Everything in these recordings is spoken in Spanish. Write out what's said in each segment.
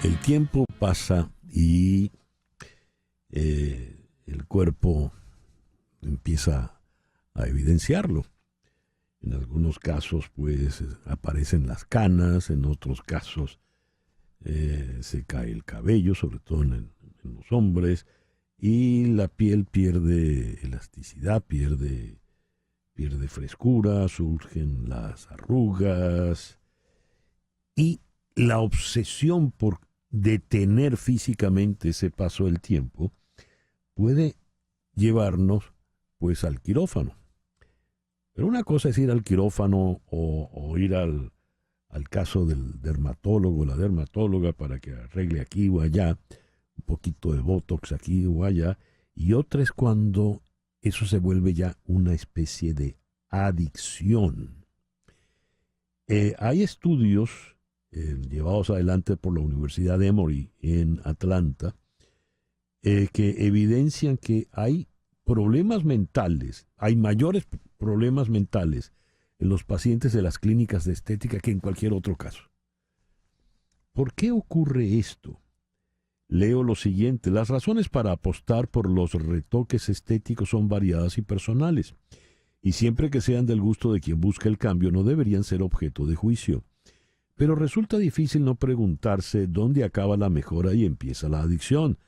El tiempo pasa y el cuerpo empieza a evidenciarlo. En algunos casos, pues, aparecen las canas, en otros casos se cae el cabello, sobre todo en los hombres, y la piel pierde elasticidad, pierde frescura, surgen las arrugas y la obsesión por detener físicamente ese paso del tiempo puede llevarnos pues al quirófano. Pero una cosa es ir al quirófano o ir al caso del dermatólogo, la dermatóloga, para que arregle aquí o allá, un poquito de botox aquí o allá, y otra es cuando eso se vuelve ya una especie de adicción. Hay estudios llevados adelante por la Universidad de Emory en Atlanta que evidencian que hay problemas mentales, hay mayores problemas mentales en los pacientes de las clínicas de estética que en cualquier otro caso. ¿Por qué ocurre esto? Leo lo siguiente: las razones para apostar por los retoques estéticos son variadas y personales, y siempre que sean del gusto de quien busca el cambio no deberían ser objeto de juicio. Pero resulta difícil no preguntarse dónde acaba la mejora y empieza la adicción.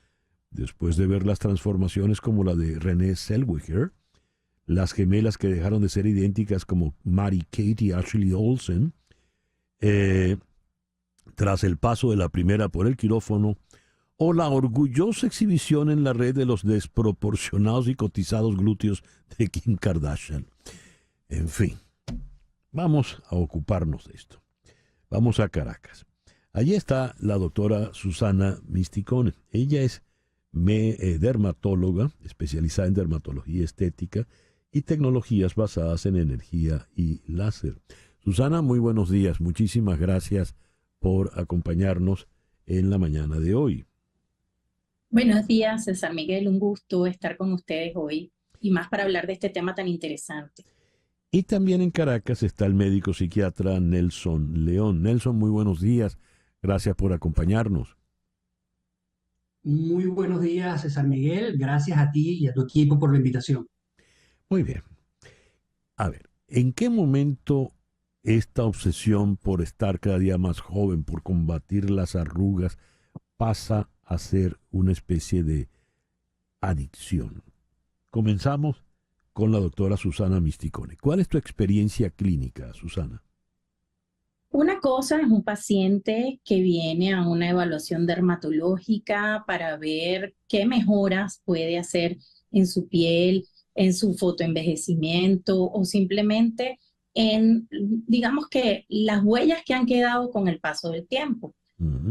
Después de ver las transformaciones como la de Renée Zellweger, las gemelas que dejaron de ser idénticas como Mary Kate y Ashley Olsen, tras el paso de la primera por el quirófano, o la orgullosa exhibición en la red de los desproporcionados y cotizados glúteos de Kim Kardashian. En fin, vamos a ocuparnos de esto. Vamos a Caracas. Allí está la doctora Susana Misticone. Ella es dermatóloga, especializada en dermatología estética y tecnologías basadas en energía y láser. Susana, muy buenos días. Muchísimas gracias por acompañarnos en la mañana de hoy. Buenos días, César Miguel. Un gusto estar con ustedes hoy y más para hablar de este tema tan interesante. Y también en Caracas está el médico psiquiatra Nelson León. Nelson, muy buenos días. Gracias por acompañarnos. Muy buenos días, César Miguel. Gracias a ti y a tu equipo por la invitación. Muy bien. A ver, ¿en qué momento esta obsesión por estar cada día más joven, por combatir las arrugas, pasa a ser una especie de adicción? Comenzamos con la doctora Susana Misticone. ¿Cuál es tu experiencia clínica, Susana? Una cosa es un paciente que viene a una evaluación dermatológica para ver qué mejoras puede hacer en su piel, en su fotoenvejecimiento o simplemente en, digamos que las huellas que han quedado con el paso del tiempo.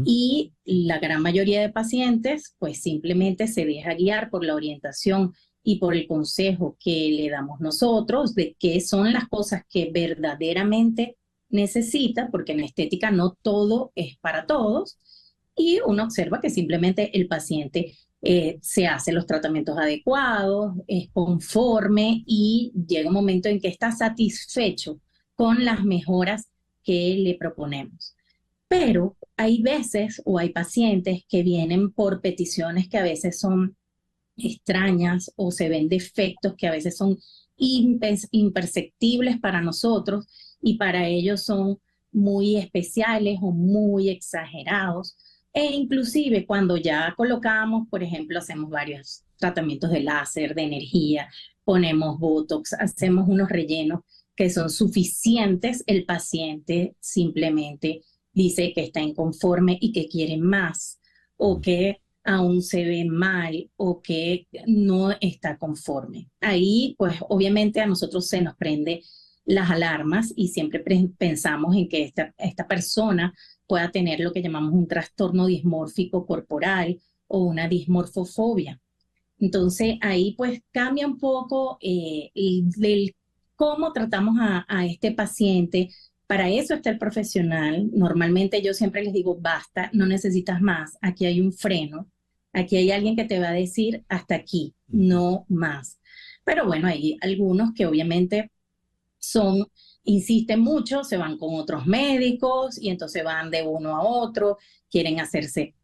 Y la gran mayoría de pacientes pues simplemente se deja guiar por la orientación y por el consejo que le damos nosotros de qué son las cosas que verdaderamente necesita, porque en estética no todo es para todos, y uno observa que simplemente el paciente se hace los tratamientos adecuados, es conforme y llega un momento en que está satisfecho con las mejoras que le proponemos. Pero hay veces o hay pacientes que vienen por peticiones que a veces son extrañas o se ven defectos que a veces son imperceptibles para nosotros y para ellos son muy especiales o muy exagerados. E inclusive cuando ya colocamos, por ejemplo, hacemos varios tratamientos de láser, de energía, ponemos Botox, hacemos unos rellenos que son suficientes, el paciente simplemente dice que está inconforme y que quiere más o que aún se ve mal o que no está conforme. Ahí, pues obviamente a nosotros se nos prende las alarmas y siempre pensamos en que esta persona pueda tener lo que llamamos un trastorno dismórfico corporal o una dismorfofobia. Entonces ahí pues cambia un poco el cómo tratamos a este paciente. Para eso está el profesional. Normalmente yo siempre les digo, basta, no necesitas más. Aquí hay un freno. Aquí hay alguien que te va a decir hasta aquí, no más. Pero bueno, hay algunos que obviamente son insisten mucho, se van con otros médicos y entonces van de uno a otro, quieren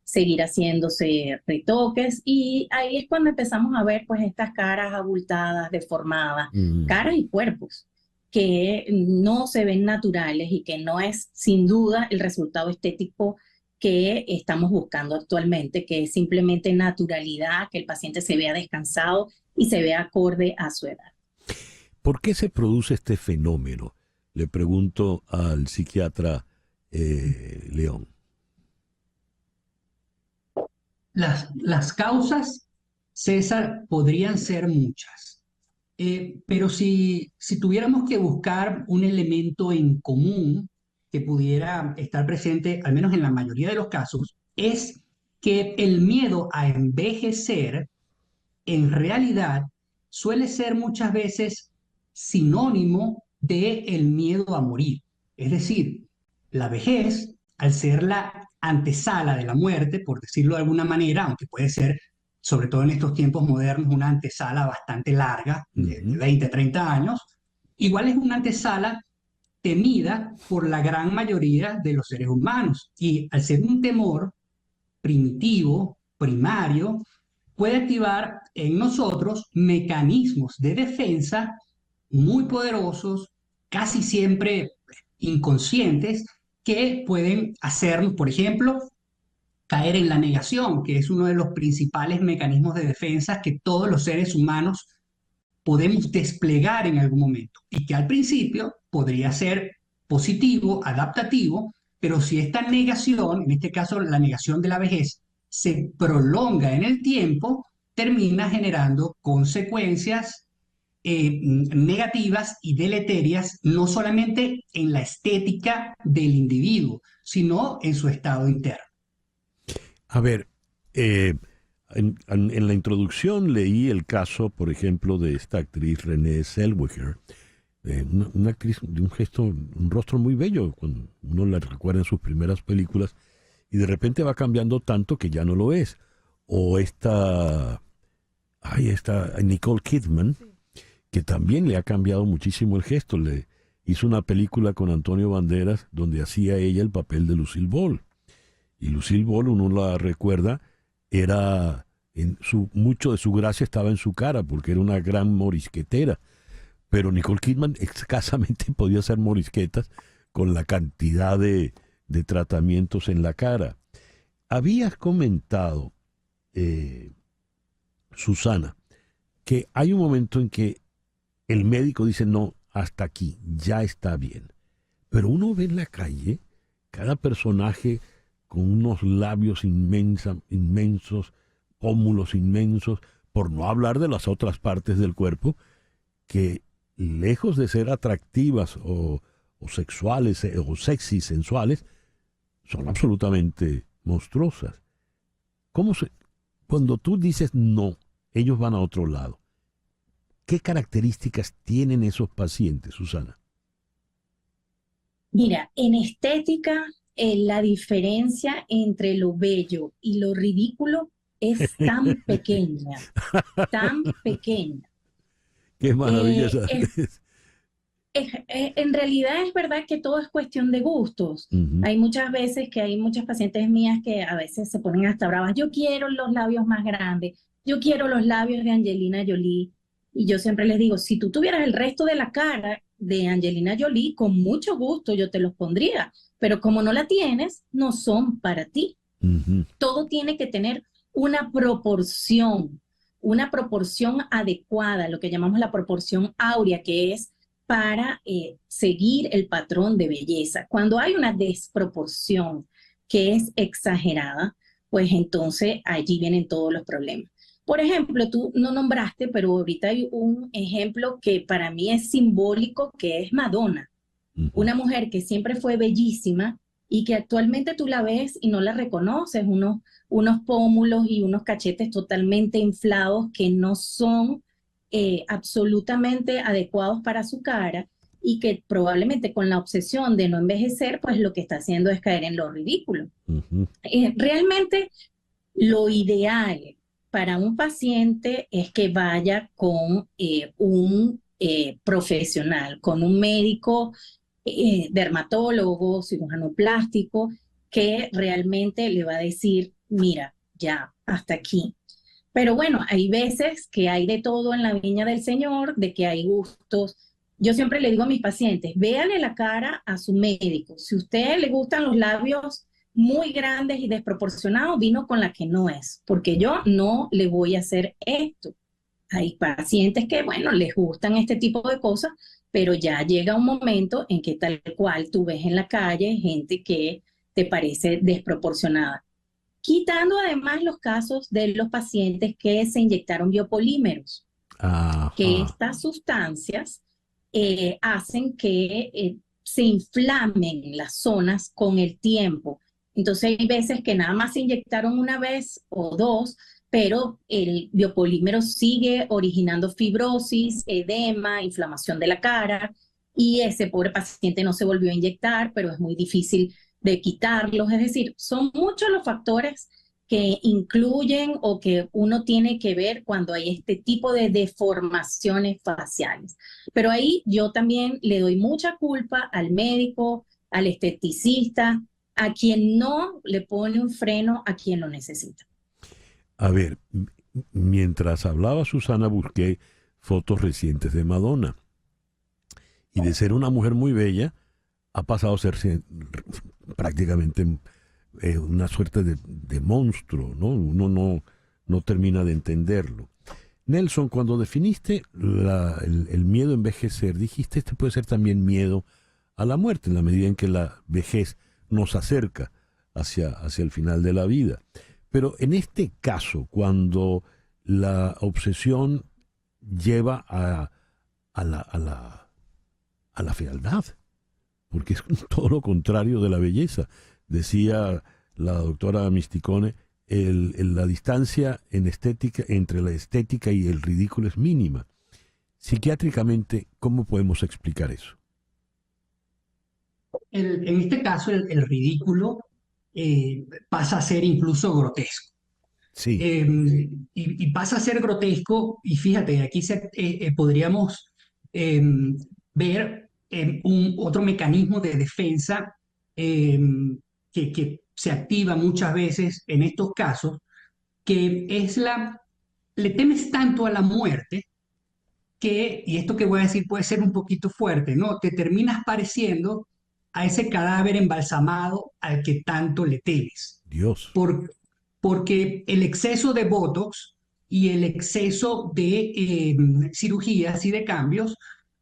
seguir haciéndose retoques y ahí es cuando empezamos a ver pues estas caras abultadas, deformadas, caras y cuerpos que no se ven naturales y que no es sin duda el resultado estético que estamos buscando actualmente, que es simplemente naturalidad, que el paciente se vea descansado y se vea acorde a su edad. ¿Por qué se produce este fenómeno? Le pregunto al psiquiatra León. Las causas, César, podrían ser muchas. Pero si tuviéramos que buscar un elemento en común que pudiera estar presente, al menos en la mayoría de los casos, es que el miedo a envejecer en realidad suele ser muchas veces sinónimo de el miedo a morir. Es decir, la vejez, al ser la antesala de la muerte, por decirlo de alguna manera, aunque puede ser, sobre todo en estos tiempos modernos, una antesala bastante larga, de 20, 30 años, igual es una antesala temida por la gran mayoría de los seres humanos. Y al ser un temor primitivo, primario, puede activar en nosotros mecanismos de defensa muy poderosos, casi siempre inconscientes, que pueden hacernos, por ejemplo, caer en la negación, que es uno de los principales mecanismos de defensa que todos los seres humanos podemos desplegar en algún momento y que al principio podría ser positivo, adaptativo, pero si esta negación, en este caso la negación de la vejez, se prolonga en el tiempo, termina generando consecuencias negativas y deleterias, no solamente en la estética del individuo, sino en su estado interno. A ver, en la introducción leí el caso, por ejemplo, de esta actriz Renée Zellweger, una actriz de un gesto, un rostro muy bello, cuando uno la recuerda en sus primeras películas, y de repente va cambiando tanto que ya no lo es. O esta Nicole Kidman, que también le ha cambiado muchísimo el gesto. Le hizo una película con Antonio Banderas donde hacía ella el papel de Lucille Ball. Y Lucille Ball, uno la recuerda, mucho de su gracia estaba en su cara, porque era una gran morisquetera. Pero Nicole Kidman escasamente podía hacer morisquetas con la cantidad de tratamientos en la cara. Habías comentado, Susana, que hay un momento en que el médico dice, no, hasta aquí, ya está bien. Pero uno ve en la calle cada personaje con unos labios inmensos, pómulos inmensos, por no hablar de las otras partes del cuerpo, que lejos de ser atractivas o sexuales o sexy, sensuales, son absolutamente monstruosas. Cuando tú dices no, ellos van a otro lado, ¿qué características tienen esos pacientes, Susana? Mira, en estética, la diferencia entre lo bello y lo ridículo es tan pequeña, tan pequeña. Qué maravillosa. En realidad es verdad que todo es cuestión de gustos. Hay muchas veces que hay muchas pacientes mías que a veces se ponen hasta bravas. Yo quiero los labios más grandes, yo quiero los labios de Angelina Jolie. Y yo siempre les digo, si tú tuvieras el resto de la cara de Angelina Jolie, con mucho gusto yo te los pondría. Pero como no la tienes, no son para ti. Todo tiene que tener una proporción adecuada, lo que llamamos la proporción áurea, que es para seguir el patrón de belleza. Cuando hay una desproporción que es exagerada, pues entonces allí vienen todos los problemas. Por ejemplo, tú no nombraste, pero ahorita hay un ejemplo que para mí es simbólico, que es Madonna. Una mujer que siempre fue bellísima y que actualmente tú la ves y no la reconoces, unos pómulos y unos cachetes totalmente inflados que no son absolutamente adecuados para su cara y que probablemente con la obsesión de no envejecer, pues lo que está haciendo es caer en lo ridículo. Realmente lo ideal para un paciente es que vaya con un profesional, con un médico dermatólogo, cirujano plástico, que realmente le va a decir, mira, ya, hasta aquí. Pero bueno, hay veces que hay de todo en la viña del Señor, de que hay gustos. Yo siempre le digo a mis pacientes, véanle la cara a su médico. Si a usted le gustan los labios muy grandes y desproporcionados, vino con la que no es, porque yo no le voy a hacer esto. Hay pacientes que, bueno, les gustan este tipo de cosas, pero ya llega un momento en que tal cual tú ves en la calle gente que te parece desproporcionada. Quitando además los casos de los pacientes que se inyectaron biopolímeros, que Ajá. estas sustancias hacen que se inflamen las zonas con el tiempo. Entonces hay veces que nada más se inyectaron una vez o dos, pero el biopolímero sigue originando fibrosis, edema, inflamación de la cara, y ese pobre paciente no se volvió a inyectar, pero es muy difícil de quitarlos. Es decir, son muchos los factores que incluyen o que uno tiene que ver cuando hay este tipo de deformaciones faciales. Pero ahí yo también le doy mucha culpa al médico, al esteticista, a quien no le pone un freno a quien lo necesita. A ver, mientras hablaba Susana busqué fotos recientes de Madonna. Y de ser una mujer muy bella, ha pasado a ser prácticamente una suerte de monstruo, ¿no? Uno no termina de entenderlo. Nelson, cuando definiste el miedo a envejecer, dijiste este puede ser también miedo a la muerte, en la medida en que la vejez nos acerca hacia el final de la vida. Pero en este caso, cuando la obsesión lleva a la fealdad, porque es todo lo contrario de la belleza. Decía la doctora Misticone, la distancia en estética, entre la estética y el ridículo es mínima. Psiquiátricamente, ¿cómo podemos explicar eso? En este caso, el ridículo pasa a ser incluso grotesco. Sí. Y pasa a ser grotesco, y fíjate, aquí podríamos eh, ver otro mecanismo de defensa eh, que se activa muchas veces en estos casos, que es le temes tanto a la muerte que, y esto que voy a decir puede ser un poquito fuerte, ¿no? Te terminas pareciendo a ese cadáver embalsamado al que tanto le temes. Dios. Por, porque el exceso de Botox y el exceso de cirugías y de cambios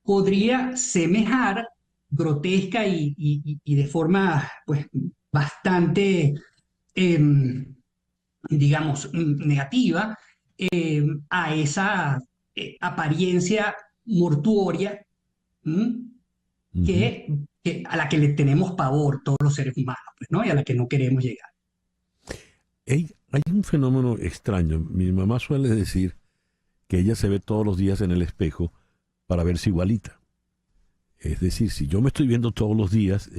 podría semejar grotesca y de forma pues bastante, eh, digamos, negativa a esa apariencia mortuoria ¿m? Ujú. que a la que le tenemos pavor todos los seres humanos, pues, ¿no? Y a la que no queremos llegar. Hay un fenómeno extraño. Mi mamá suele decir que ella se ve todos los días en el espejo para verse igualita. Es decir, si yo me estoy viendo todos los días,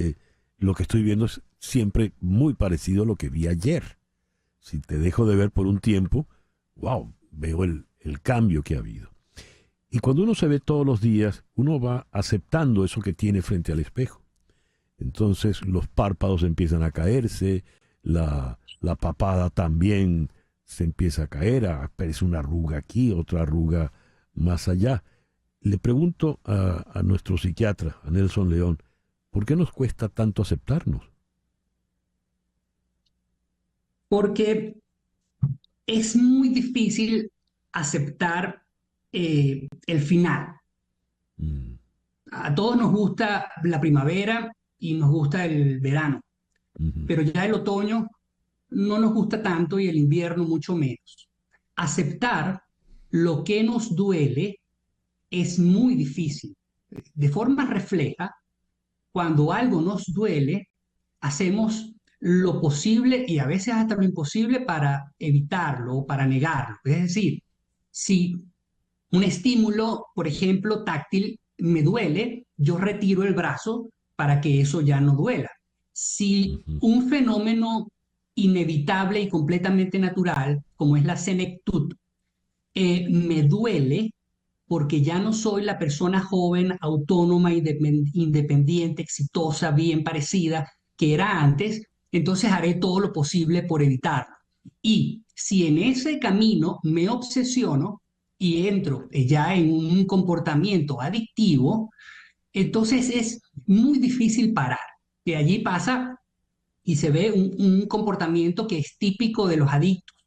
lo que estoy viendo es siempre muy parecido a lo que vi ayer. Si te dejo de ver por un tiempo, wow, veo el cambio que ha habido. Y cuando uno se ve todos los días, uno va aceptando eso que tiene frente al espejo. Entonces los párpados empiezan a caerse, la papada también se empieza a caer, aparece una arruga aquí, otra arruga más allá. Le pregunto a nuestro psiquiatra, a Nelson León, ¿por qué nos cuesta tanto aceptarnos? Porque es muy difícil aceptar el final. Mm, A todos nos gusta la primavera y nos gusta el verano, ujú. pero ya el otoño no nos gusta tanto y el invierno mucho menos. Aceptar lo que nos duele es muy difícil. De forma refleja, cuando algo nos duele, hacemos lo posible y a veces hasta lo imposible para evitarlo o para negarlo. Es decir, si un estímulo, por ejemplo, táctil, me duele, yo retiro el brazo para que eso ya no duela. Si Ujú. un fenómeno inevitable y completamente natural, como es la senectud, me duele, porque ya no soy la persona joven, autónoma, independiente, exitosa, bien parecida que era antes, entonces haré todo lo posible por evitarlo. Y si en ese camino me obsesiono y entro ya en un comportamiento adictivo, entonces es muy difícil parar. De allí pasa y se ve un comportamiento que es típico de los adictos,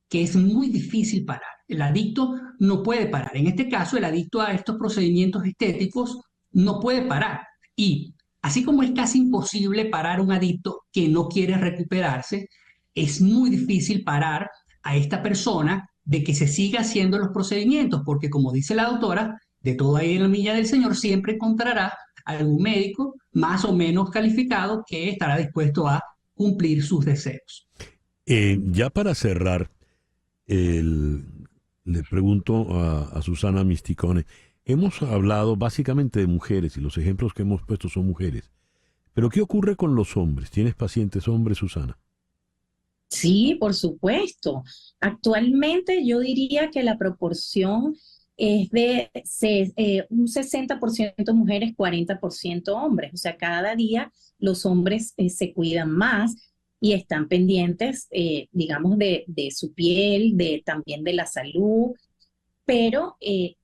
que es muy difícil parar. El adicto no puede parar. En este caso, el adicto a estos procedimientos estéticos no puede parar. Y así como es casi imposible parar un adicto que no quiere recuperarse, es muy difícil parar a esta persona de que se siga haciendo los procedimientos, porque como dice la doctora, de todo ahí en la milla del Señor siempre encontrará algún médico más o menos calificado que estará dispuesto a cumplir sus deseos. Ya para cerrar, le pregunto a Susana Misticone, hemos hablado básicamente de mujeres y los ejemplos que hemos puesto son mujeres, pero ¿qué ocurre con los hombres? ¿Tienes pacientes hombres, Susana? Sí, por supuesto. Actualmente yo diría que la proporción es de un 60% mujeres, 40% hombres. O sea, cada día los hombres se cuidan más y están pendientes, digamos, de su piel, también de la salud, pero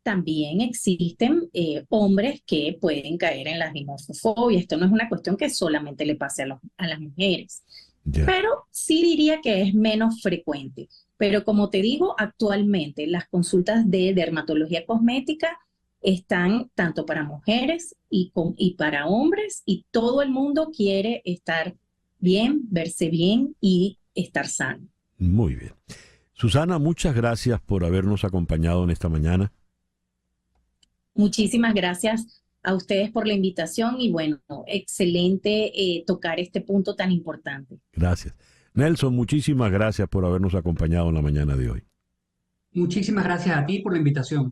también existen hombres que pueden caer en la dimorfofobia. Esto no es una cuestión que solamente le pase a las mujeres. Ya. Pero sí diría que es menos frecuente. Pero como te digo, actualmente las consultas de dermatología cosmética están tanto para mujeres y para hombres, y todo el mundo quiere estar bien, verse bien y estar sano. Muy bien. Susana, muchas gracias por habernos acompañado en esta mañana. Muchísimas gracias a ustedes por la invitación y bueno, excelente tocar este punto tan importante. Gracias. Nelson, muchísimas gracias por habernos acompañado en la mañana de hoy. Muchísimas gracias a ti por la invitación.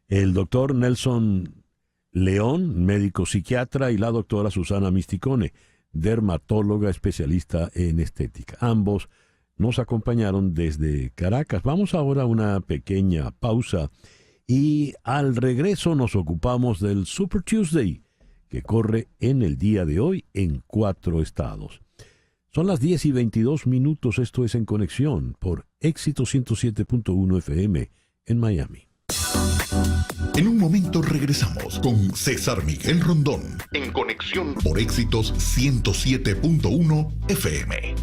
El doctor Nelson León, médico psiquiatra, y la doctora Susana Misticone, dermatóloga especialista en estética. Ambos nos acompañaron desde Caracas. Vamos ahora a una pequeña pausa y al regreso nos ocupamos del Super Tuesday, que corre en el día de hoy en 4 estados. Son las 10:22. Esto es En Conexión por Éxito 107.1 FM en Miami. En un momento regresamos con César Miguel Rondón en Conexión por Éxitos 107.1 FM.